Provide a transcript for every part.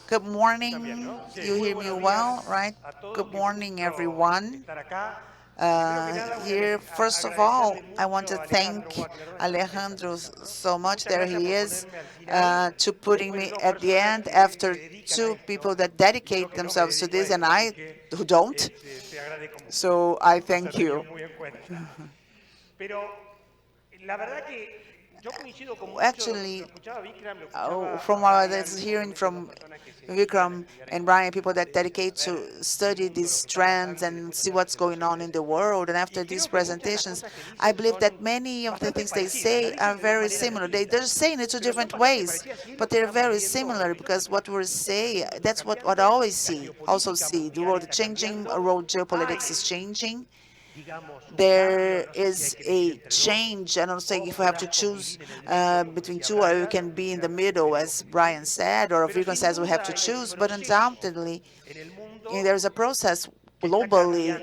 Good morning. You hear me well, right? Good morning, everyone. Here, first of all, I want to thank Alejandro so much. There he is, to putting me at the end after two people that dedicate themselves to this and I who don't. So I thank you. Actually, from what I was hearing from Vikram and Brian, people that dedicate to study these trends and see what's going on in the world, and after these presentations, I believe that many of the things they say are very similar. They're saying it two different ways, but they're very similar because what we're saying, that's what I always see, also see. The world changing, world geopolitics is changing. There is a change. I don't say if we have to choose between two, or we can be in the middle, as Brian said, or Vigan says we have to choose. But undoubtedly, there is a process globally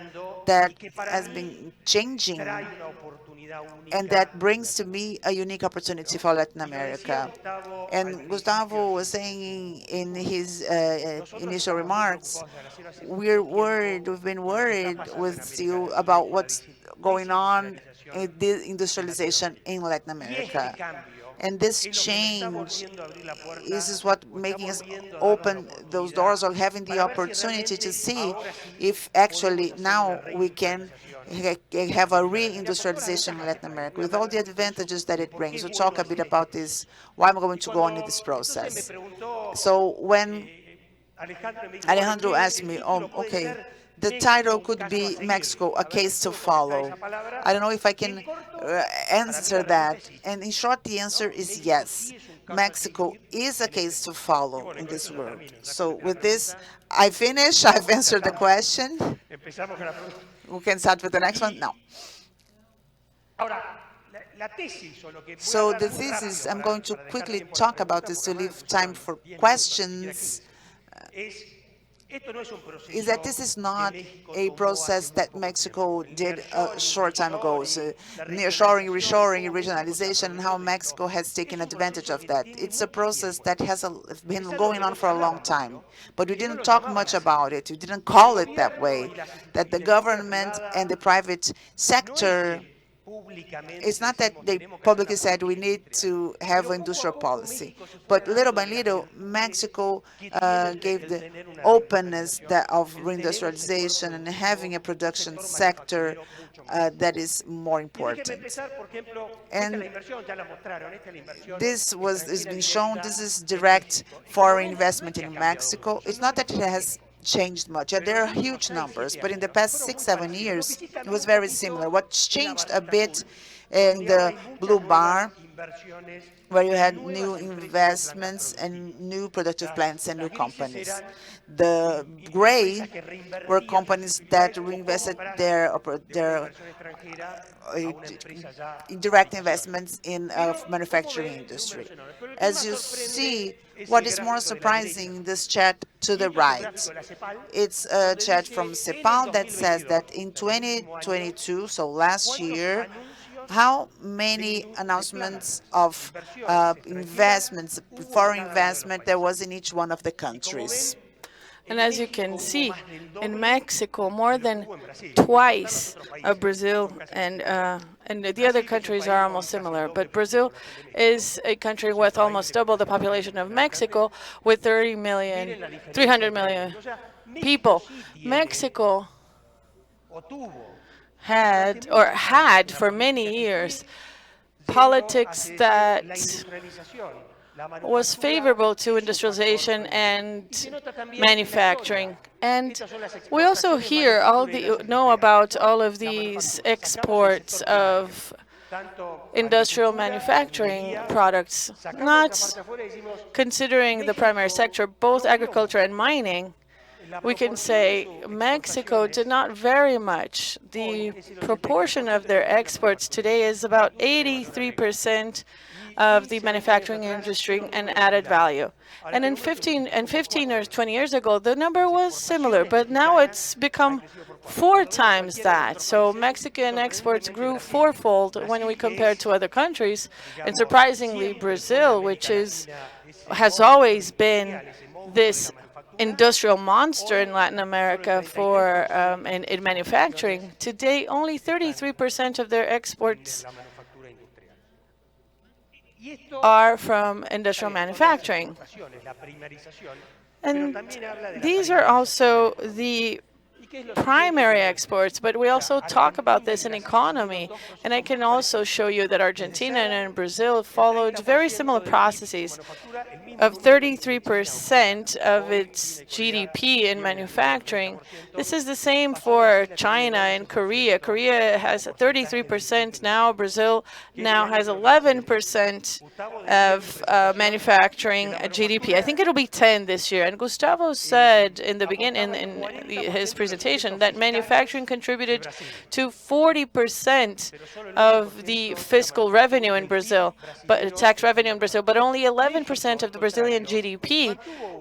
that has been changing, and that brings to me a unique opportunity for Latin America. And Gustavo was saying in his initial remarks, we've been worried with you about what's going on in the industrialization in Latin America. And this change is what making us open those doors, or having the opportunity to see if actually now we can have a reindustrialization in Latin America with all the advantages that it brings. We'll talk a bit about this, why I'm going to go on in this process. So when Alejandro asked me, oh, okay, the title could be Mexico, a case to follow. I don't know if I can answer that. And in short, the answer is yes. Mexico is a case to follow in this world. So with this, I finish. I've answered the question. We can start with the next one now. So the thesis, I'm going to quickly talk about this to leave time for questions, is that this is not a process that Mexico did a short time ago. So nearshoring, reshoring, regionalization, and how Mexico has taken advantage of that. It's a process that has been going on for a long time. But we didn't talk much about it. We didn't call it that way, that the government and the private sector, it's not that they publicly said we need to have an industrial policy, but little by little, Mexico gave the openness of reindustrialization and having a production sector that is more important. And this has been shown. This is direct foreign investment in Mexico. It's not that it has changed much. Yeah, there are huge numbers, but in the past 6, 7 years, it was very similar. What's changed a bit in the blue bar, where you had new investments and new productive plants and new companies. The gray were companies that reinvested their direct investments in manufacturing industry. As you see, what is more surprising in this chart to the right, it's a chart from CEPAL that says that in 2022, so last year, how many announcements of investments, foreign investment, there was in each one of the countries. And as you can see, in Mexico, more than twice of Brazil, and the other countries are almost similar. But Brazil is a country with almost double the population of Mexico, with 300 million people. Mexico had for many years politics that was favorable to industrialization and manufacturing. And we also know about all of these exports of industrial manufacturing products, not considering the primary sector, both agriculture and mining. We can say Mexico did not vary much. The proportion of their exports today is about 83% of the manufacturing industry and added value. And in 15 or 20 years ago, the number was similar, but now it's become 4 times that. So Mexican exports grew fourfold when we compare to other countries. And surprisingly, Brazil, which is has always been this industrial monster in Latin America for in manufacturing. Today, only 33% of their exports are from industrial manufacturing. And these are also the primary exports, but we also talk about this in economy. And I can also show you that Argentina and Brazil followed very similar processes of 33% of its GDP in manufacturing. This is the same for China and Korea. Korea has 33% now. Brazil now has 11% of manufacturing GDP. I think it'll be 10 this year. And Gustavo said in the beginning, in his presentation, that manufacturing contributed to 40% of the fiscal revenue in Brazil, but tax revenue in Brazil, but only 11% of the Brazilian GDP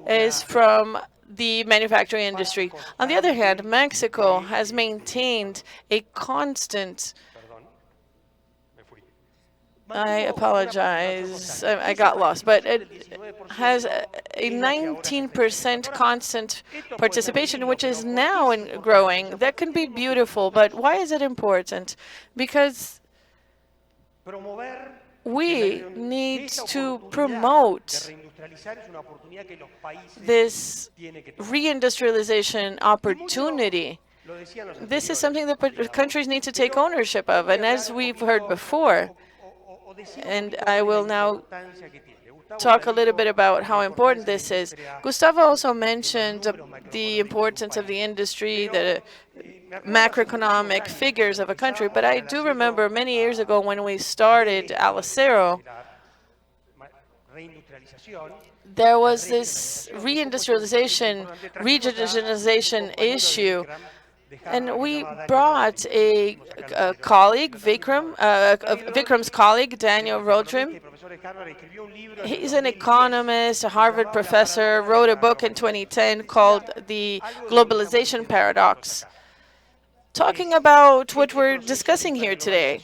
is from the manufacturing industry. On the other hand, Mexico has maintained a constant. I apologize, I got lost, but it has a 19% constant participation, which is now growing. That can be beautiful, but why is it important? Because we need to promote this reindustrialization opportunity. This is something that countries need to take ownership of, and as we've heard before, and I will now talk a little bit about how important this is. Gustavo also mentioned the importance of the industry, the macroeconomic figures of a country, but I do remember many years ago when we started Alacero, there was this reindustrialization, regionalization issue. And we brought a colleague, Vikram's colleague, Daniel Rodrim. He's an economist, a Harvard professor, wrote a book in 2010 called The Globalization Paradox, talking about what we're discussing here today,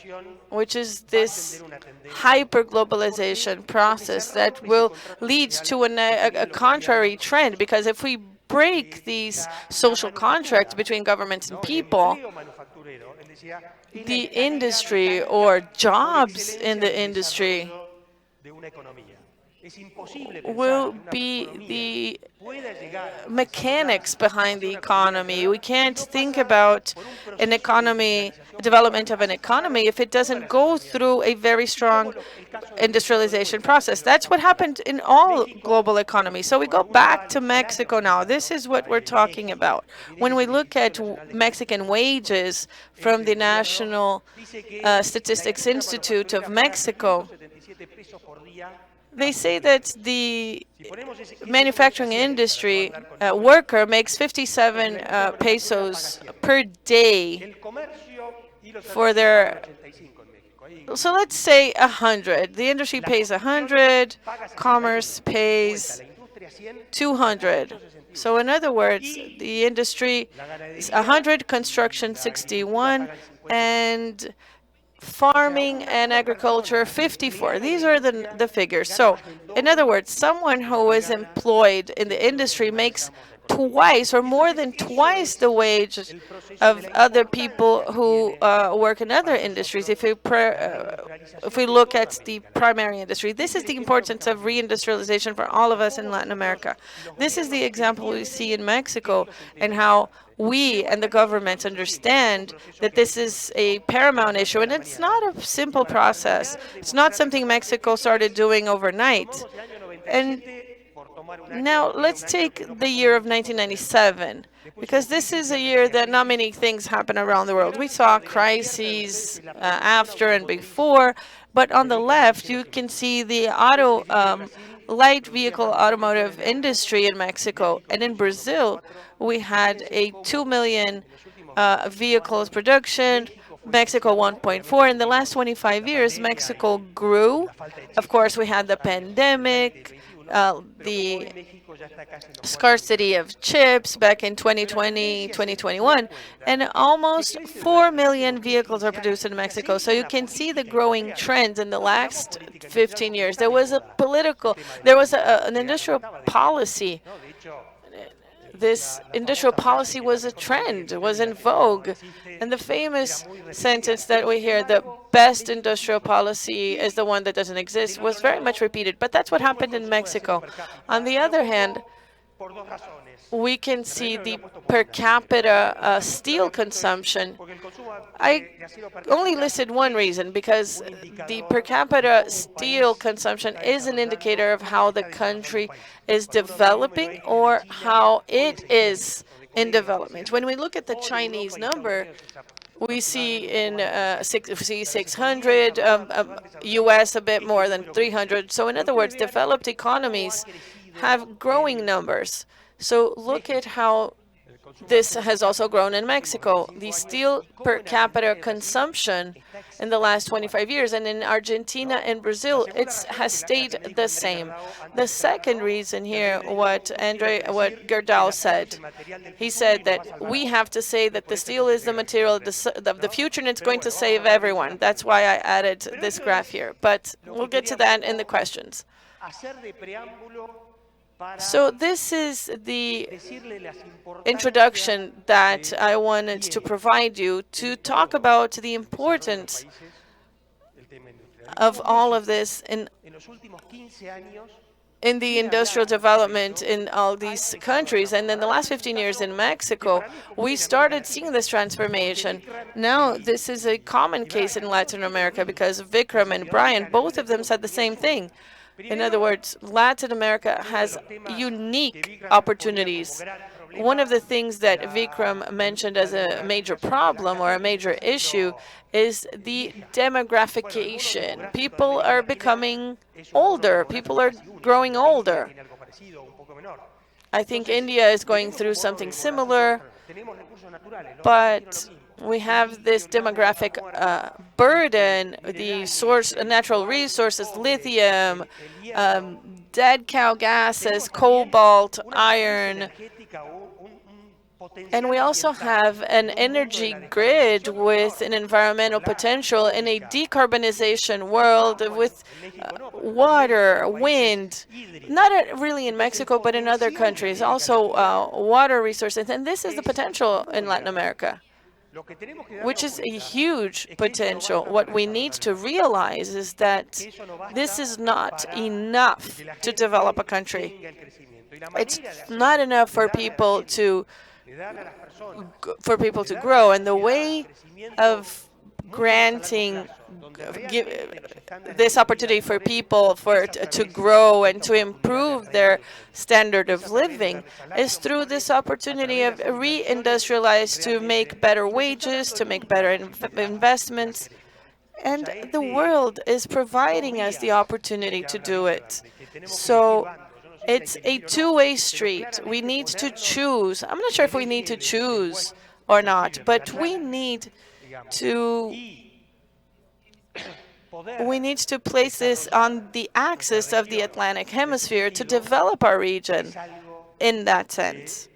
which is this hyper-globalization process that will lead to a contrary trend, because if we break these social contracts between governments and people, the industry or jobs in the industry will be the mechanics behind the economy. We can't think about an economy, development of an economy, if it doesn't go through a very strong industrialization process. That's what happened in all global economies. So we go back to Mexico now. This is what we're talking about. When we look at Mexican wages from the National Statistics Institute of Mexico, they say that the manufacturing industry worker makes 57 pesos per day for their. So let's say 100. The industry pays 100, commerce pays 200. So in other words, the industry is 100, construction 61, and farming and agriculture 54. These are the figures. So in other words, someone who is employed in the industry makes twice or more than twice the wage of other people who work in other industries. If we look at the primary industry, this is the importance of reindustrialization for all of us in Latin America. This is the example we see in Mexico, and how we and the governments understand that this is a paramount issue, and it's not a simple process. It's not something Mexico started doing overnight. And now let's take the year of 1997, because this is a year that not many things happen around the world. We saw crises after and before, but on the left you can see the light vehicle automotive industry in Mexico, and in Brazil we had a 2 million vehicles production. Mexico 1.4. In the last 25 years, Mexico grew. Of course, we had the pandemic, the scarcity of chips back in 2020, 2021, and almost 4 million vehicles are produced in Mexico. So you can see the growing trend in the last 15 years. There was an industrial policy. This industrial policy was a trend, was in vogue. And the famous sentence that we hear, the best industrial policy is the one that doesn't exist, was very much repeated. But that's what happened in Mexico. On the other hand, we can see the per capita steel consumption. I only listed one reason because the per capita steel consumption is an indicator of how the country is developing or how it is in development. When we look at the Chinese number, we see in 600, US a bit more than 300. So in other words, developed economies have growing numbers. So look at how this has also grown in Mexico. The steel per capita consumption in the last 25 years, and in Argentina and Brazil, it has stayed the same. The second reason here, what Gerdau said, he said that we have to say that the steel is the material of the future and it's going to save everyone. That's why I added this graph here. But we'll get to that in the questions. So this is the introduction that I wanted to provide you to talk about the importance of all of this in the industrial development in all these countries. And in the last 15 years in Mexico, we started seeing this transformation. Now, this is a common case in Latin America because Vikram and Brian, both of them said the same thing. In other words, Latin America has unique opportunities. One of the things that Vikram mentioned as a major problem or a major issue is the demographication. People are becoming older. People are growing older. I think India is going through something similar, but we have this demographic burden, the natural resources, lithium, dead cow gases, cobalt, iron. And we also have an energy grid with an environmental potential in a decarbonization world with water, wind, not really in Mexico, but in other countries, also water resources. And this is the potential in Latin America, which is a huge potential. What we need to realize is that this is not enough to develop a country. It's not enough for people to grow, and the way of granting this opportunity for people to grow and to improve their standard of living is through this opportunity of reindustrialize, to make better wages, to make better investments. And the world is providing us the opportunity to do it. So it's a two-way street. We need to choose. I'm not sure if we need to choose or not, but we need to place this on the axis of the Atlantic Hemisphere to develop our region in that sense.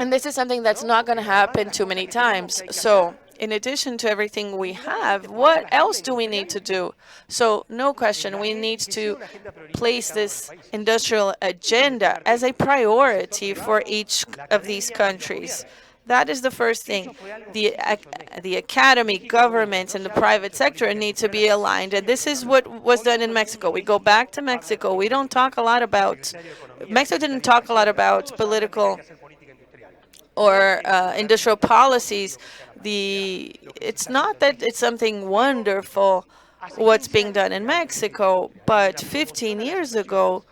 And this is something that's not going to happen too many times. So in addition to everything we have, what else do we need to do? So no question, we need to place this industrial agenda as a priority for each of these countries. That is the first thing. The academy, governments, and the private sector need to be aligned. And this is what was done in Mexico. We go back to Mexico. We don't talk a lot about, Mexico didn't talk a lot about political or industrial policies. It's not that it's something wonderful what's being done in Mexico, but 15 years ago,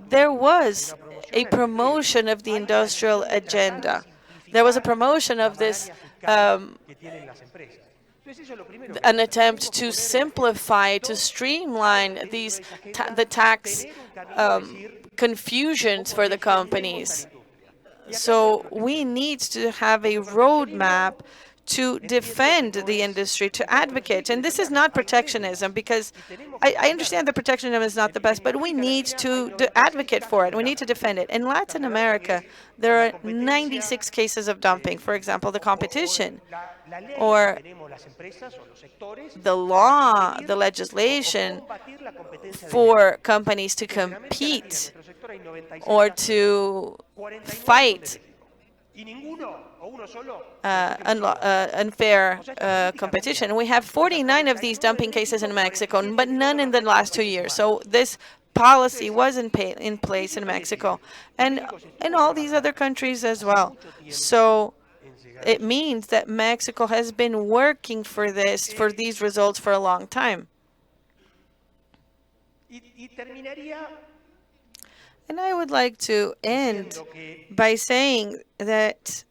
there was a promotion of the industrial agenda. There was a promotion of this, an attempt to simplify, to streamline the tax confusions for the companies. So we need to have a roadmap to defend the industry, to advocate. And this is not protectionism, because I understand that protectionism is not the best, but we need to advocate for it. We need to defend it. In Latin America, there are 96 cases of dumping. For example, the competition or the law, the legislation for companies to compete or to fight unfair competition. We have 49 of these dumping cases in Mexico, but none in the last 2 years. So this policy was in place in Mexico and in all these other countries as well. So it means that Mexico has been working for these results for a long time. And I would like to end by saying that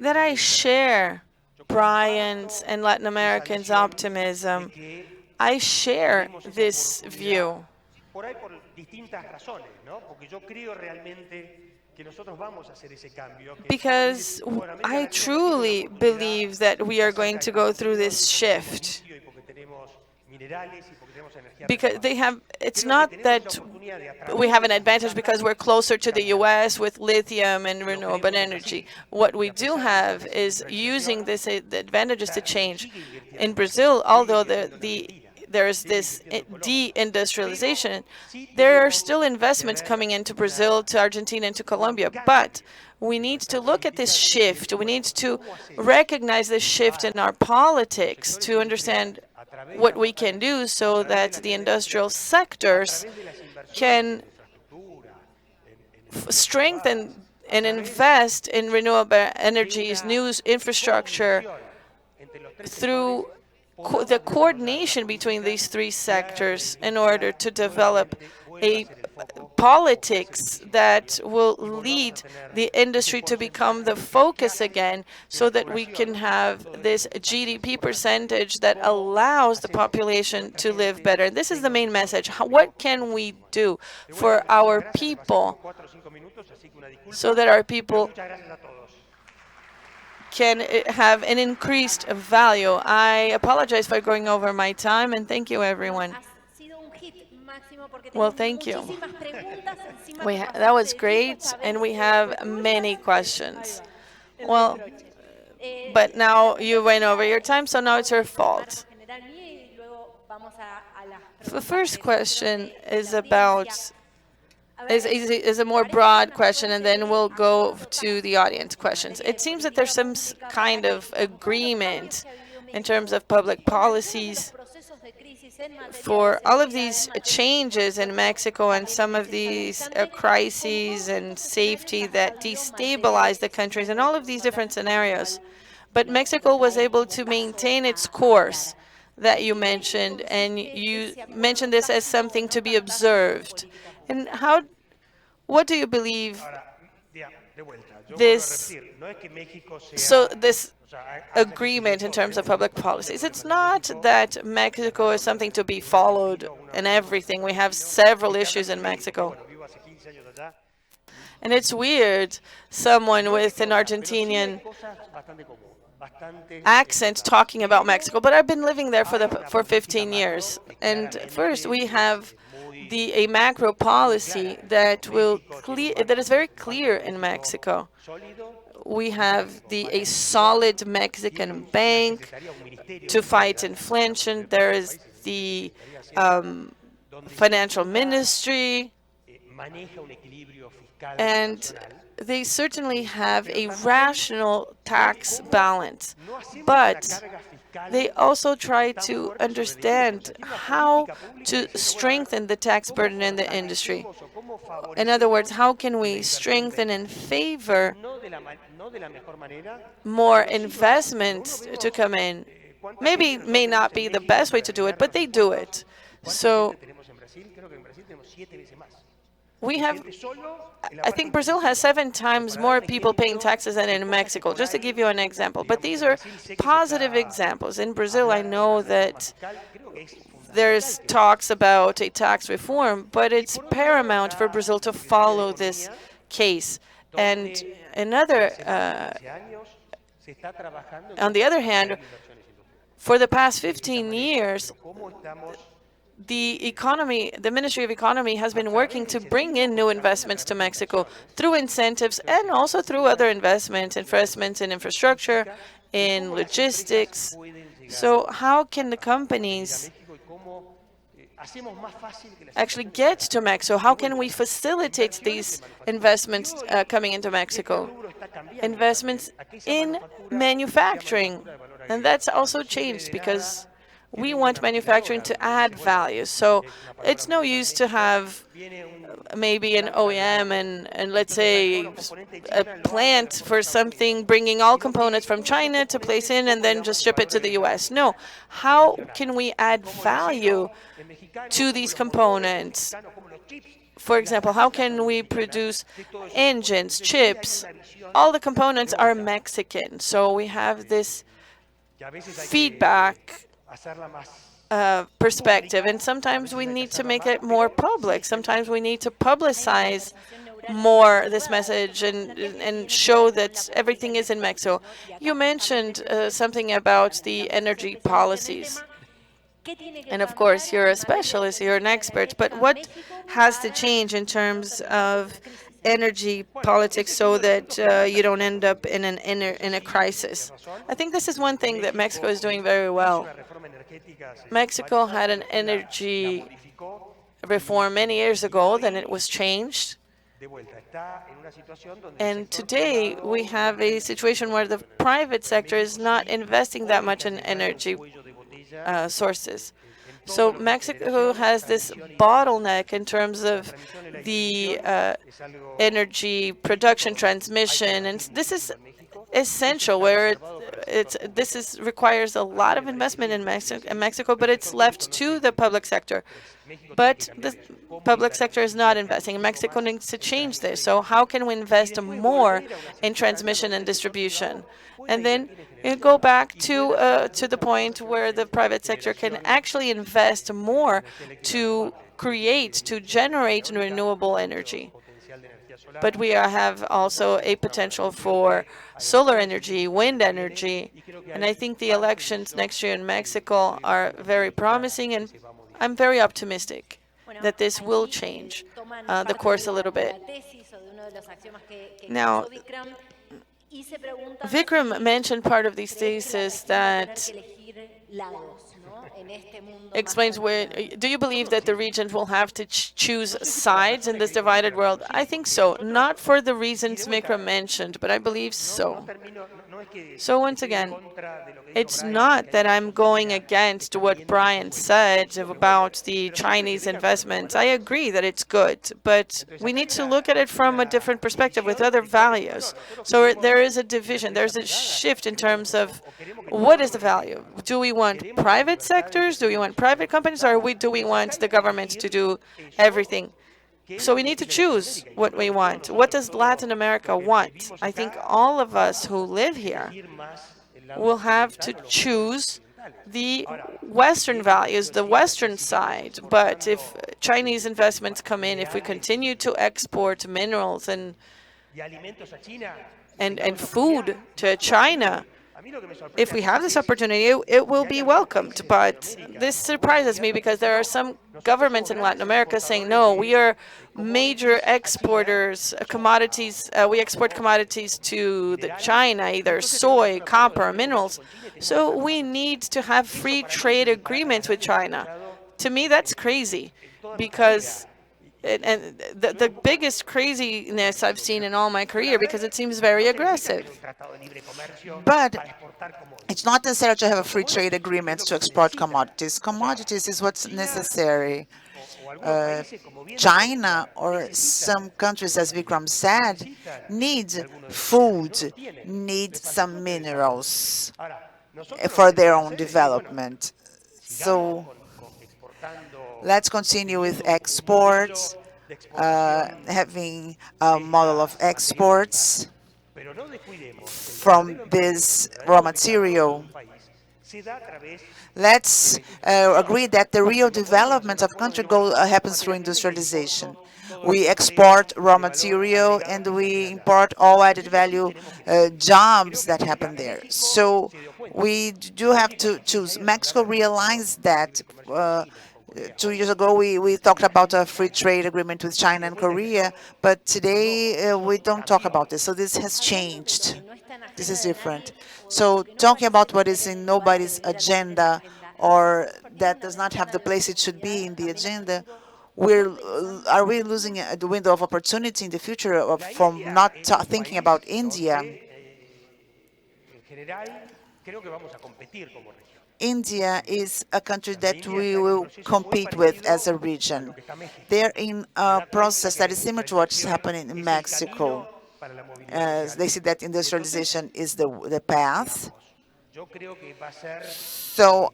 I share Brian's and Latin Americans' optimism. I share this view. Because I truly believe that we are going to go through this shift. Because it's not that we have an advantage because we're closer to the US with lithium and renewable energy. What we do have is using the advantages to change. In Brazil, although there's this deindustrialization, there are still investments coming into Brazil, to Argentina, and to Colombia. But we need to look at this shift. We need to recognize this shift in our politics to understand what we can do so that the industrial sectors can strengthen and invest in renewable energies, new infrastructure, through the coordination between these three sectors in order to develop a politics that will lead the industry to become the focus again, so that we can have this GDP percentage that allows the population to live better. And this is the main message. What can we do for our people so that our people can have an increased value? I apologize for going over my time, and thank you, everyone. Well, thank you. That was great, and we have many questions. Well, but now you went over your time, so now it's your fault. The first question is about is a more broad question, and then we'll go to the audience questions. It seems that there's some kind of agreement in terms of public policies for all of these changes in Mexico and some of these crises and safety that destabilize the countries and all of these different scenarios. But Mexico was able to maintain its course that you mentioned, and you mentioned this as something to be observed. And what do you believe this agreement in terms of public policies? It's not that Mexico is something to be followed in everything. We have several issues in Mexico. And it's weird, someone with an Argentinian accent talking about Mexico, but I've been living there for 15 years. And first, we have a macro policy that is very clear in Mexico. We have a solid Mexican bank to fight inflation. There is the financial ministry, and they certainly have a rational tax balance. But they also try to understand how to strengthen the tax burden in the industry. In other words, how can we strengthen and favor more investments to come in? Maybe it may not be the best way to do it, but they do it. So I think Brazil has 7 times more people paying taxes than in Mexico, just to give you an example. But these are positive examples. In Brazil, I know that there's talks about a tax reform, but it's paramount for Brazil to follow this case. And another, on the other hand, for the past 15 years, the economy, the Ministry of Economy has been working to bring in new investments to Mexico through incentives and also through other investments in infrastructure, in logistics. So how can the companies actually get to Mexico? How can we facilitate these investments coming into Mexico? Investments in manufacturing. And that's also changed because we want manufacturing to add value. So it's no use to have maybe an OEM and let's say a plant for something, bringing all components from China to place in and then just ship it to the US. No. How can we add value to these components? For example, how can we produce engines, chips? All the components are Mexican. So we have this feedback perspective, and sometimes we need to make it more public. Sometimes we need to publicize more this message and show that everything is in Mexico. You mentioned something about the energy policies. And of course, you're a specialist, you're an expert, but what has to change in terms of energy politics so that you don't end up in in a crisis? I think this is one thing that Mexico is doing very well. Mexico had an energy reform many years ago, then it was changed. And today we have a situation where the private sector is not investing that much in energy sources. So Mexico has this bottleneck in terms of the energy production transmission, and this is essential where requires a lot of investment in Mexico, but it's left to the public sector. But the public sector is not investing, and Mexico needs to change this. So how can we invest more in transmission and distribution? And then you go back to the point where the private sector can actually invest more to generate renewable energy. But we have also a potential for solar energy, wind energy, and I think the elections next year in Mexico are very promising, and I'm very optimistic that this will change the course a little bit. Now, Vikram mentioned part of these thesis that explains where. Do you believe that the regions will have to choose sides in this divided world? I think so. Not for the reasons Vikram mentioned, but I believe so. So once again, it's not that I'm going against what Brian said about the Chinese investments. I agree that it's good, but we need to look at it from a different perspective with other values. So there is a division, there's a shift in terms of what is the value. Do we want private sectors? Do we want private companies? Or do we want the government to do everything? So we need to choose what we want. What does Latin America want? I think all of us who live here will have to choose the Western values, the Western side. But if Chinese investments come in, if we continue to export minerals and food to China, if we have this opportunity, it will be welcomed. But this surprises me because there are some governments in Latin America saying, no, we are major exporters, commodities, we export commodities to China, either soy, copper, minerals. So we need to have free trade agreements with China. To me, that's crazy because and the biggest craziness I've seen in all my career, because it seems very aggressive. But it's not necessary to have a free trade agreement to export commodities. Commodities is what's necessary. China or some countries, as Vikram said, need food, need some minerals for their own development. So let's continue with exports, having a model of exports from this raw material. Let's agree that the real development of country happens through industrialization. We export raw material and we import all added value jobs that happen there. So we do have to choose. Mexico realized that. 2 years ago, we talked about a free trade agreement with China and Korea, but today we don't talk about this. So this has changed. This is different. So talking about what is in nobody's agenda or that does not have the place it should be in the agenda, are we losing the window of opportunity in the future from not thinking about India? India is a country that we will compete with as a region. They're in a process that is similar to what's happening in Mexico. They see that industrialization is the path. So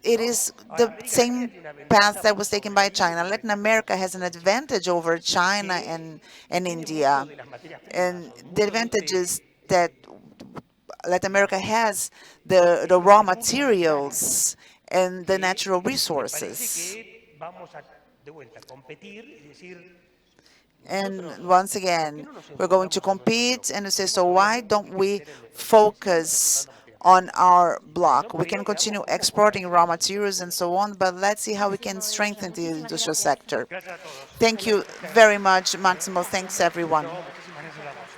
it is the same path that was taken by China. Latin America has an advantage over China and India. And the advantage is that Latin America has the raw materials and the natural resources. And once again, we're going to compete and say, so why don't we focus on our block? We can continue exporting raw materials and so on, but let's see how we can strengthen the industrial sector. Thank you very much, Maximo. Thanks, everyone.